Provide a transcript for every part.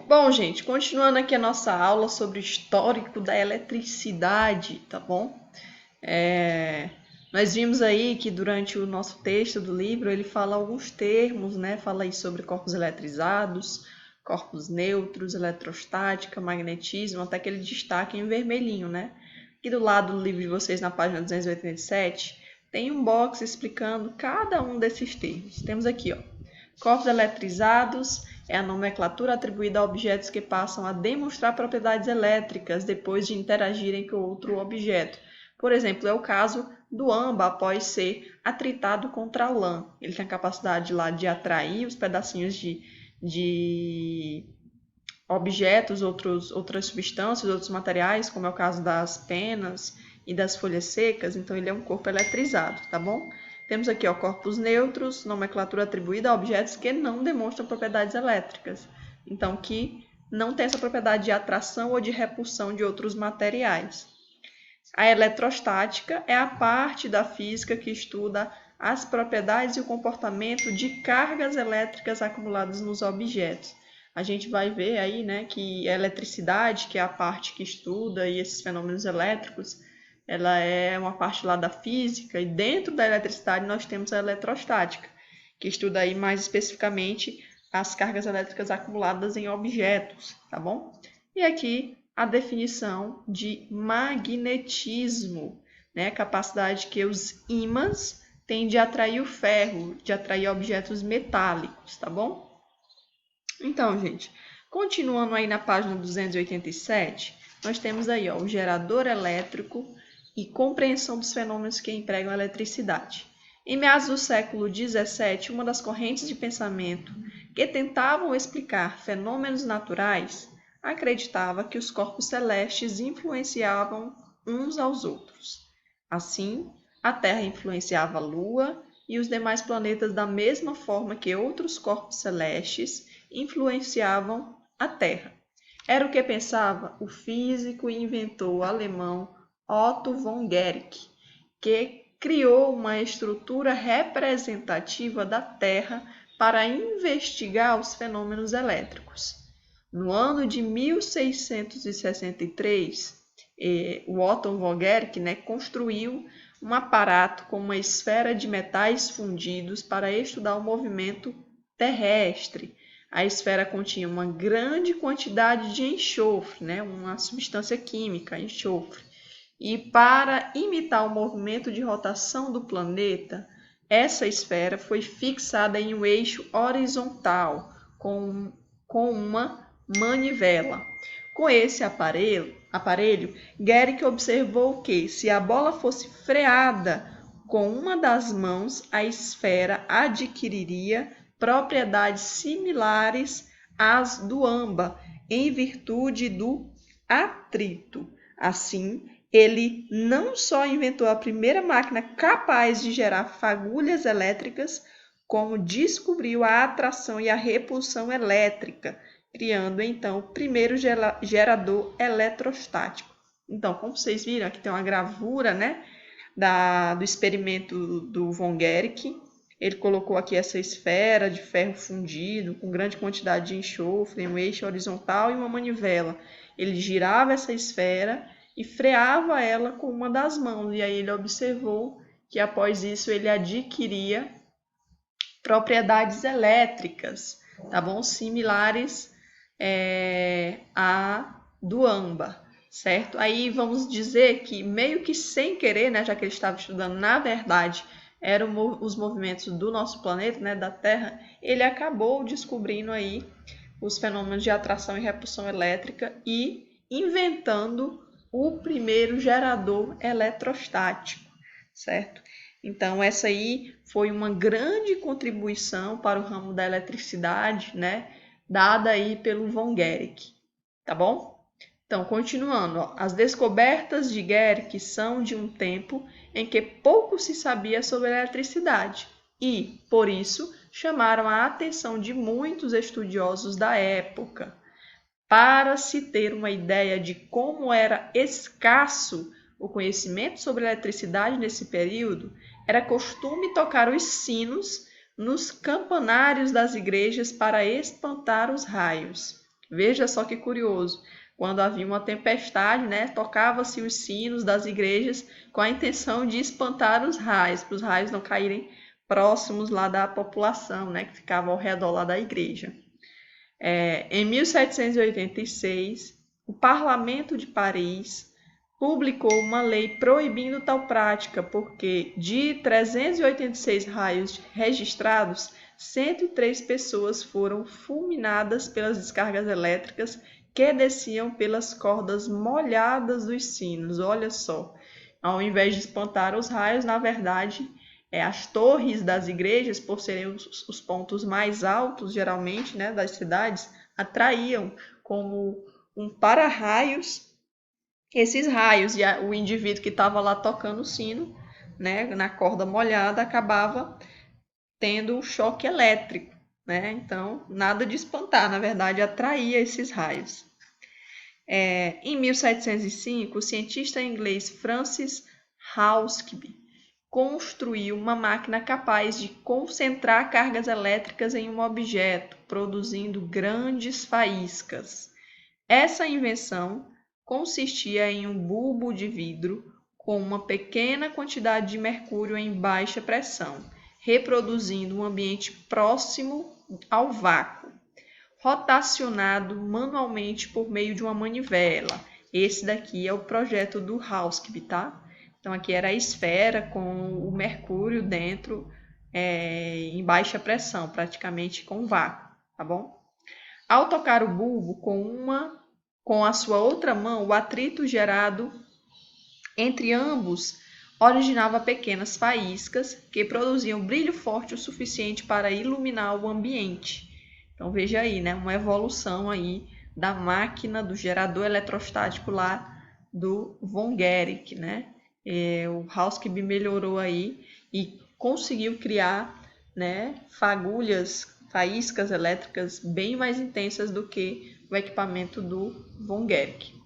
Bom, gente, continuando aqui a nossa aula sobre o histórico da eletricidade, tá bom? Nós vimos aí que durante o nosso texto do livro ele fala alguns termos, né? Fala aí sobre corpos eletrizados, corpos neutros, eletrostática, magnetismo, até que ele destaca em vermelhinho, né? Aqui do lado do livro de vocês, na página 287, tem um box explicando cada um desses termos. Temos aqui, ó, corpos eletrizados é a nomenclatura atribuída a objetos que passam a demonstrar propriedades elétricas depois de interagirem com outro objeto. Por exemplo, é o caso do âmbar após ser atritado contra a lã. Ele tem a capacidade lá de atrair os pedacinhos de objetos, outras substâncias, outros materiais, como é o caso das penas e das folhas secas. Então, ele é um corpo eletrizado, tá bom? Temos aqui, ó, corpos neutros, nomenclatura atribuída a objetos que não demonstram propriedades elétricas. Então, que não tem essa propriedade de atração ou de repulsão de outros materiais. A eletrostática é a parte da física que estuda as propriedades e o comportamento de cargas elétricas acumuladas nos objetos. A gente vai ver aí, né, que a eletricidade, que é a parte que estuda esses fenômenos elétricos, ela é uma parte lá da física, e dentro da eletricidade nós temos a eletrostática, que estuda aí mais especificamente as cargas elétricas acumuladas em objetos, tá bom? E aqui a definição de magnetismo, né? A capacidade que os ímãs têm de atrair o ferro, de atrair objetos metálicos, tá bom? Então, gente, continuando aí na página 287, nós temos aí, ó, o gerador elétrico e compreensão dos fenômenos que empregam a eletricidade. Em meados do século XVII, uma das correntes de pensamento que tentavam explicar fenômenos naturais acreditava que os corpos celestes influenciavam uns aos outros. Assim, a Terra influenciava a Lua e os demais planetas da mesma forma que outros corpos celestes influenciavam a Terra. Era o que pensava o físico e inventor alemão Otto von Guericke, que criou uma estrutura representativa da Terra para investigar os fenômenos elétricos. No ano de 1663, o Otto von Guericke, né, construiu um aparato com uma esfera de metais fundidos para estudar o movimento terrestre. A esfera continha uma grande quantidade de enxofre, né, uma substância química, enxofre. E para imitar o movimento de rotação do planeta, essa esfera foi fixada em um eixo horizontal com uma manivela. Com esse aparelho, Guericke observou que, se a bola fosse freada com uma das mãos, a esfera adquiriria propriedades similares às do âmbar, em virtude do atrito. Assim, ele não só inventou a primeira máquina capaz de gerar fagulhas elétricas, como descobriu a atração e a repulsão elétrica, criando então o primeiro gerador eletrostático. Então, como vocês viram, aqui tem uma gravura, né, do experimento do von Guericke. Ele colocou aqui essa esfera de ferro fundido com grande quantidade de enxofre, um eixo horizontal e uma manivela. Ele girava essa esfera e freava ela com uma das mãos. E aí ele observou que após isso ele adquiria propriedades elétricas, tá bom? Similares a do âmbar, certo? Aí vamos dizer que meio que sem querer, né, já que ele estava estudando, na verdade, eram os movimentos do nosso planeta, né, da Terra, ele acabou descobrindo aí os fenômenos de atração e repulsão elétrica e inventando o primeiro gerador eletrostático, certo? Então, essa aí foi uma grande contribuição para o ramo da eletricidade, né, dada aí pelo von Guericke, tá bom? Então, continuando, ó, as descobertas de Guericke são de um tempo em que pouco se sabia sobre a eletricidade e, por isso, chamaram a atenção de muitos estudiosos da época. Para se ter uma ideia de como era escasso o conhecimento sobre a eletricidade nesse período, era costume tocar os sinos nos campanários das igrejas para espantar os raios. Veja só que curioso. Quando havia uma tempestade, né, tocava-se os sinos das igrejas com a intenção de espantar os raios, para os raios não caírem próximos lá da população, né, que ficava ao redor lá da igreja. Em 1786, o Parlamento de Paris publicou uma lei proibindo tal prática, porque de 386 raios registrados, 103 pessoas foram fulminadas pelas descargas elétricas que desciam pelas cordas molhadas dos sinos. Olha só, ao invés de espantar os raios, na verdade, as torres das igrejas, por serem os pontos mais altos, geralmente, né, das cidades, atraíam como um para-raios esses raios, e o indivíduo que estava lá tocando o sino, né, na corda molhada, acabava tendo um choque elétrico, né? Então, nada de espantar, na verdade, atraía esses raios. Em 1705, o cientista inglês Francis Hounslow construiu uma máquina capaz de concentrar cargas elétricas em um objeto, produzindo grandes faíscas. Essa invenção consistia em um bulbo de vidro com uma pequena quantidade de mercúrio em baixa pressão, reproduzindo um ambiente próximo ao vácuo, rotacionado manualmente por meio de uma manivela. Esse daqui é o projeto do Hounslow, tá? Então aqui era a esfera com o mercúrio dentro em baixa pressão, praticamente com vácuo, tá bom? Ao tocar o bulbo com a sua outra mão, o atrito gerado entre ambos originava pequenas faíscas que produziam brilho forte o suficiente para iluminar o ambiente. Então veja aí, né, uma evolução aí da máquina do gerador eletrostático lá do Von Guericke, né? O Hounslow melhorou aí e conseguiu criar, né, faíscas elétricas bem mais intensas do que o equipamento do Von Guericke.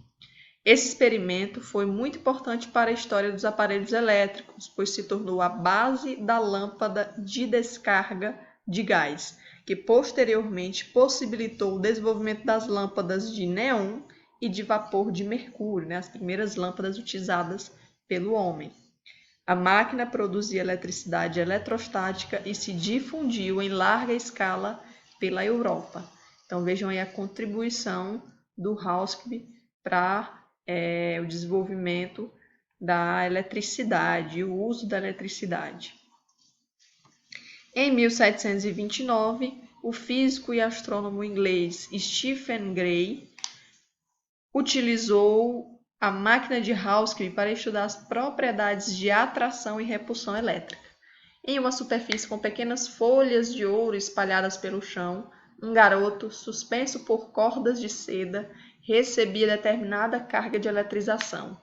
Esse experimento foi muito importante para a história dos aparelhos elétricos, pois se tornou a base da lâmpada de descarga de gás, que posteriormente possibilitou o desenvolvimento das lâmpadas de neon e de vapor de mercúrio, né, as primeiras lâmpadas utilizadas pelo homem. A máquina produzia eletricidade eletrostática e se difundiu em larga escala pela Europa. Então vejam aí a contribuição do Hounslow para o desenvolvimento da eletricidade, o uso da eletricidade. Em 1729, o físico e astrônomo inglês Stephen Gray utilizou a máquina de Hounslow para estudar as propriedades de atração e repulsão elétrica. Em uma superfície com pequenas folhas de ouro espalhadas pelo chão, um garoto, suspenso por cordas de seda, recebia determinada carga de eletrização.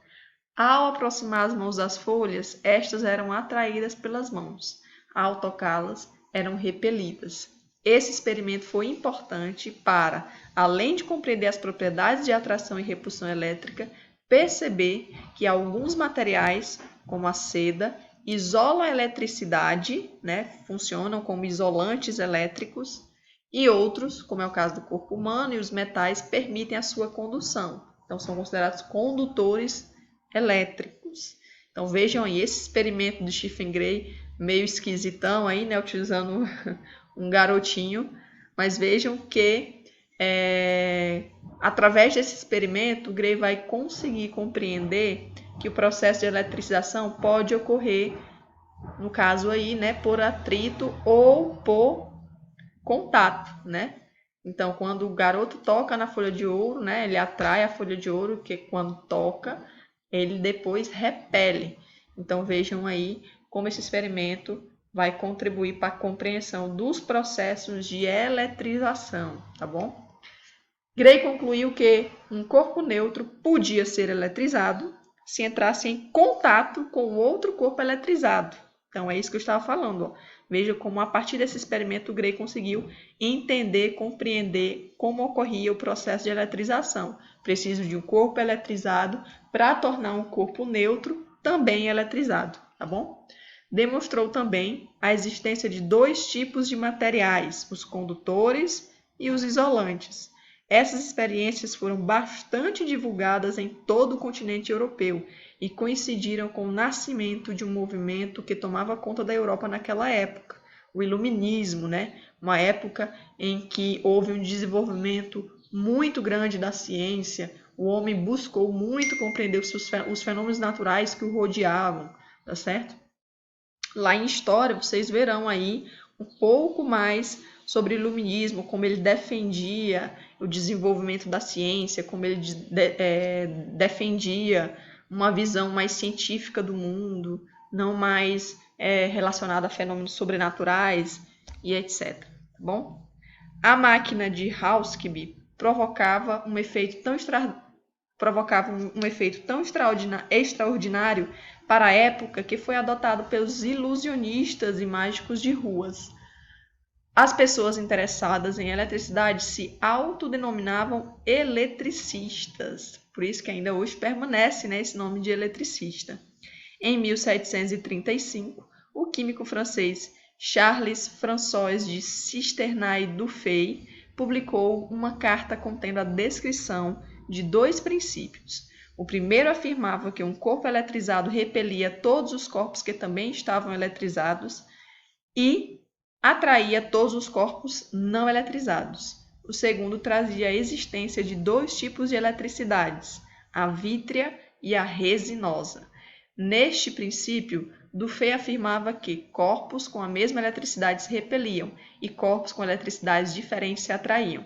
Ao aproximar as mãos das folhas, estas eram atraídas pelas mãos. Ao tocá-las, eram repelidas. Esse experimento foi importante para, além de compreender as propriedades de atração e repulsão elétrica, perceber que alguns materiais, como a seda, isolam a eletricidade, né, funcionam como isolantes elétricos, e outros, como é o caso do corpo humano, e os metais permitem a sua condução. Então, são considerados condutores elétricos. Então, vejam aí esse experimento do Stephen Gray, meio esquisitão aí, né, utilizando um garotinho, mas vejam que através desse experimento, Gray vai conseguir compreender que o processo de eletrização pode ocorrer, no caso aí, né, por atrito ou por contato, né? Então, quando o garoto toca na folha de ouro, né, ele atrai a folha de ouro, que quando toca, ele depois repele. Então, vejam aí como esse experimento vai contribuir para a compreensão dos processos de eletrização, tá bom? Gray concluiu que um corpo neutro podia ser eletrizado se entrasse em contato com outro corpo eletrizado. Então, é isso que eu estava falando. Ó. Veja como, a partir desse experimento, Gray conseguiu entender, compreender como ocorria o processo de eletrização. Preciso de um corpo eletrizado para tornar um corpo neutro também eletrizado, tá bom? Demonstrou também a existência de dois tipos de materiais, os condutores e os isolantes. Essas experiências foram bastante divulgadas em todo o continente europeu e coincidiram com o nascimento de um movimento que tomava conta da Europa naquela época, o Iluminismo, né? Uma época em que houve um desenvolvimento muito grande da ciência, o homem buscou muito compreender os fenômenos naturais que o rodeavam, tá certo? Lá em História, vocês verão aí um pouco mais sobre o iluminismo, como ele defendia o desenvolvimento da ciência, como ele defendia uma visão mais científica do mundo, não mais relacionada a fenômenos sobrenaturais e etc. Tá bom? A máquina de Hauskby provocava um efeito tão extraordinário para a época que foi adotado pelos ilusionistas e mágicos de ruas. As pessoas interessadas em eletricidade se autodenominavam eletricistas, por isso que ainda hoje permanece, né, esse nome de eletricista. Em 1735, o químico francês Charles François de Cisternay-Dufay publicou uma carta contendo a descrição de dois princípios. O primeiro afirmava que um corpo eletrizado repelia todos os corpos que também estavam eletrizados e atraía todos os corpos não eletrizados. O segundo trazia a existência de dois tipos de eletricidades, a vítrea e a resinosa. Neste princípio, Dufay afirmava que corpos com a mesma eletricidade se repeliam e corpos com eletricidades diferentes se atraíam.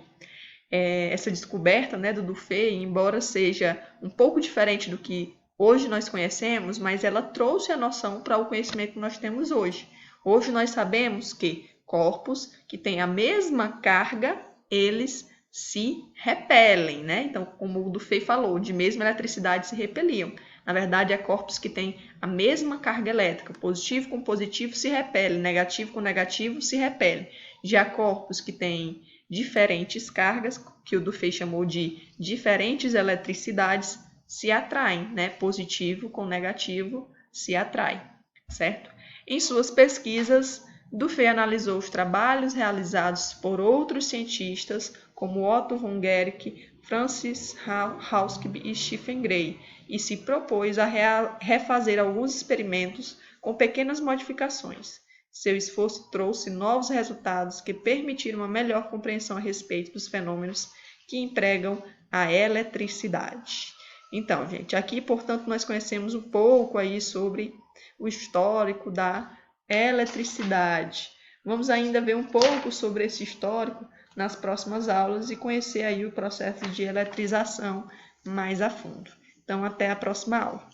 Essa descoberta, né, do Dufay, embora seja um pouco diferente do que hoje nós conhecemos, mas ela trouxe a noção para o conhecimento que nós temos hoje. Hoje nós sabemos que corpos que têm a mesma carga, eles se repelem, né? Então, como o Dufay falou, de mesma eletricidade se repeliam. Na verdade, há corpos que têm a mesma carga elétrica, positivo com positivo se repele, negativo com negativo se repele. Já corpos que têm diferentes cargas, que o Dufay chamou de diferentes eletricidades, se atraem, né? Positivo com negativo se atrai, certo? Em suas pesquisas, Dufay analisou os trabalhos realizados por outros cientistas, como Otto von Guericke, Francis Hauskby e Stephen Gray, e se propôs a refazer alguns experimentos com pequenas modificações. Seu esforço trouxe novos resultados que permitiram uma melhor compreensão a respeito dos fenômenos que empregam a eletricidade. Então, gente, aqui, portanto, nós conhecemos um pouco aí sobre o histórico da eletricidade. Vamos ainda ver um pouco sobre esse histórico nas próximas aulas e conhecer aí o processo de eletrização mais a fundo. Então, até a próxima aula.